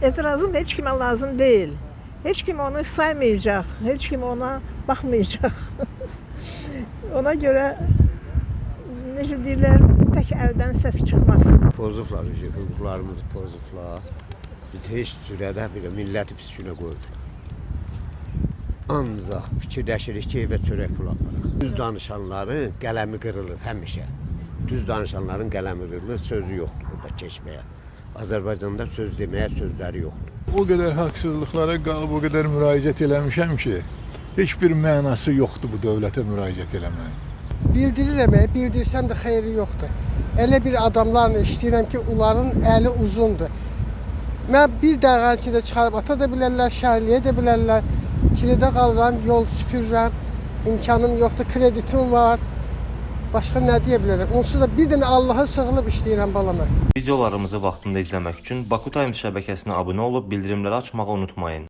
etirazım heç kimə lazım deyil. Heç kim onu saymayacaq, heç kim ona baxmayacaq. Ona görə necə deyirlər, tək əldən səs çıxmaz. Pozublar, hüquqlarımızı pozublar. Biz heç sürədə bir milləti pis günə qoyublar. Ancaq fikirləşirik ki, evə çörək pul aparaq. Düz danışanların qələmi qırılır həmişə. Düz danışanların qələmi qırılır, sözü yoxdur burada keçməyə. Azərbaycanda söz deməyə sözləri yoxdur. O qədər haqsızlıqlara qalıb, o qədər müraciət eləmişəm ki, heç bir mənası yoxdur bu dövlətə müraciət eləmək. Bildirirəm, bildirsəm də xeyri yoxdur. Elə bir adamlarla işləyirəm ki, onların əli uzundur. Mən bir dəqiqə də çıxarıb ata da bilərlər, şəhərliyə də bilərlər. Kiridə qalıram, yol süpürürəm, imkanım yoxdur, kreditim var. Başqa nə deyə bilərəm? Onsuz da bir dənə Allaha sığınıb işləyirəm balama. Videolarımızı vaxtında izləmək üçün Baku Times şəbəkəsinə abunə olub bildirimləri açmağı unutmayın.